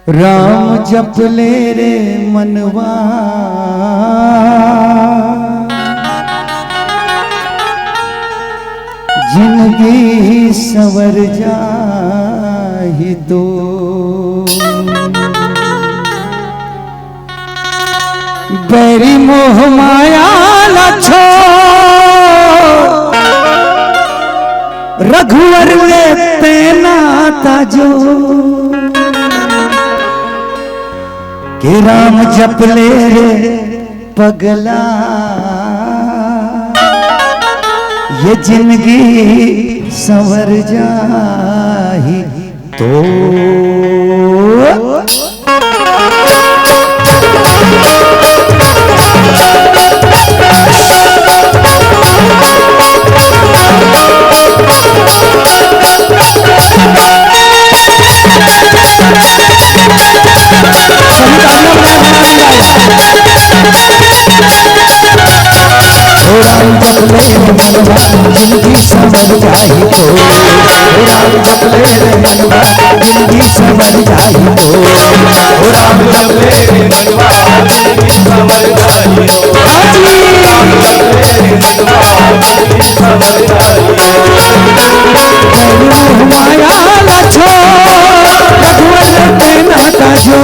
राम जप ले रे मनवा, जिंदगी संवर जाहि तो। बैरी मोह माया लछो रघुवर ले तेना ताजो, कि राम जप ले रे पगला, ये जिंदगी संवर जाही तो। राम जप ले मनवा जिंदगी संवर जाहि तो, राम जप ले मनवा जिंदगी संवर जाहि तो, राम जप ले मनवा जिंदगी संवर जाहि तो, राम जप ले मनवा जिंदगी संवर जाहि तो। माया लछो रघुवर तेना ताजो,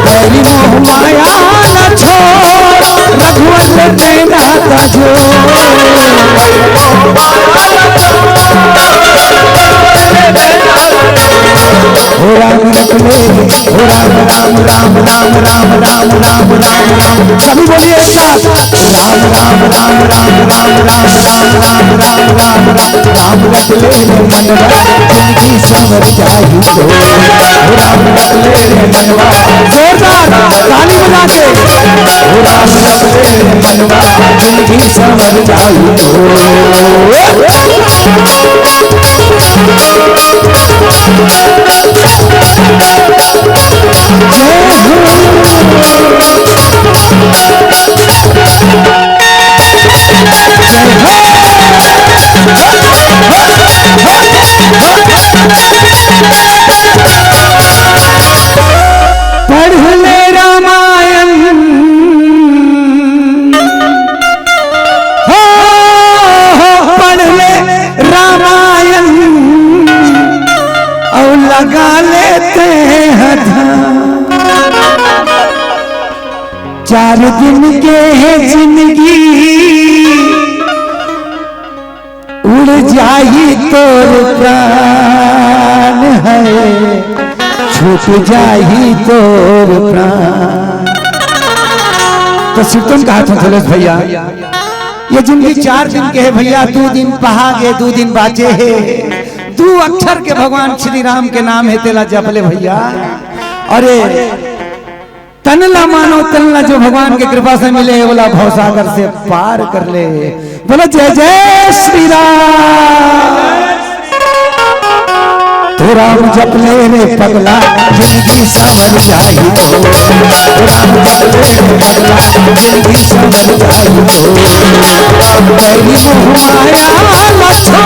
बैरी मोह माया लछो रघुवर तेना ताजो, ओ राम जप ले, ओ राम राम राम राम राम राम राम राम राम, सभी बोलिए एक साथ, राम राम राम राम राम राम राम राम राम राम राम जप ले मनवा जिंदगी संवर जाहि तो, राम जप ले मनवा जोरदार ताली बजा के, राम जप ले मनवा जिंदगी संवर जाहि तो। पढ़ ले रामायण हो, पढ़ ले रामायण और लगा लेते हैं ध्यान, 4 दिन के है जिंदगी उड़ जाही तोर प्राण है, छूट जाही तोर प्राण। तो सिर्तन कहा था थोलेश भैया, ये जिंदगी 4 दिन के है भैया, 2 दिन पहागे 2 दिन बाचे है, 2 अक्षर के भगवान श्री राम के नाम है तेला जपले भैया। अरे तनला मानो तनला जो भगवान के कृपा से मिले बोला भवसागर से पार कर ले, बोला जय जय श्री राम। तो राम जप ले रे पगला जिंदगी संवर जाहि तो, राम जप ले रे पगला जिंदगी संवर जाहि तो, बैरी मोह माया लछो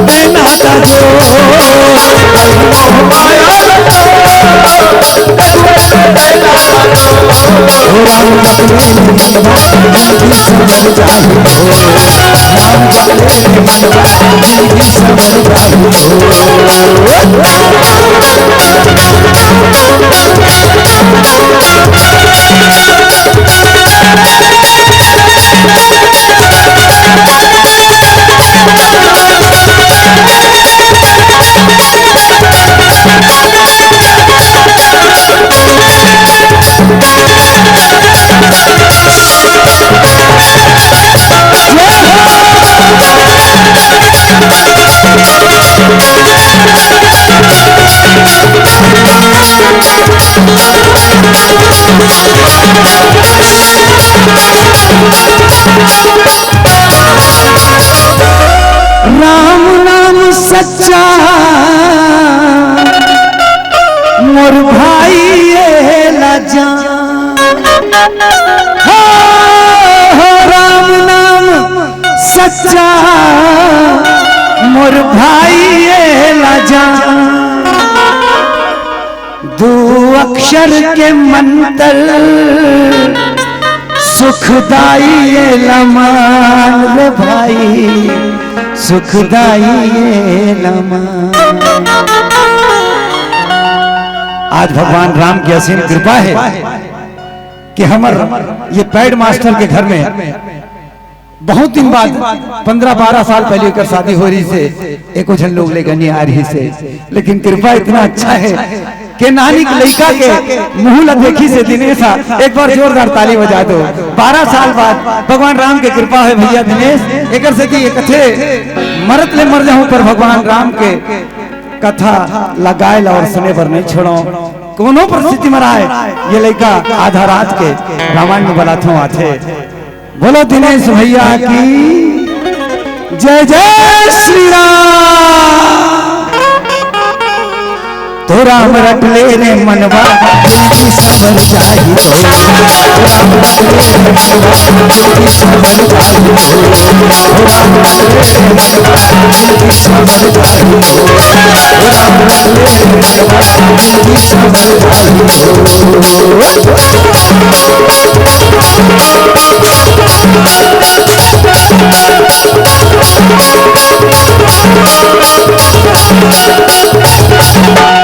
तेना ताजो, बैरी मोह माया लछो राम जप ले मनवा जिंदगी संवर जाहि तो, राम जप ले मनवा जिंदगी संवर जाहि तो। राम नाम सच्चा मोर भाई लजा, हो राम नाम सच्चा मोर भाई ये लाजा दो अक्षर के मंत्र सुखदाई ये लमान रे भाई सुखदाई ये लमान। आज भगवान राम की असीम कृपा है कि हमार ये पैड मास्टर के घर में बहुत दिन बाद 15-12 साल पहले कर शादी हो रही से एको झन लोग लेकर नहीं आ रही से, लेकिन कृपा इतना अच्छा है कि नानी के लड़का के मुंह ल देखी से दिनेशा एक बार जोरदार ताली बजा दो। 12 साल बाद भगवान राम के कृपा है भैया दिनेश एक से कि कथे मरत ले मर जाऊं पर भगवान राम के कथा लगाए और सुने पर नहीं छोड़ो कोनो परिस्थिति में रहा ये लड़का आधा रात के रामायण में बलाथों आते। बोलो दिनेश भैया की जय जय श्री राम। तो राम रख ले रे मनवा सबर चाहिए तो राम रख ले रे मनवा सबर चाहिए तो राम रख ले रे मनवा सबर चाहिए तो राम रख ले रे मनवा सबर चाहिए।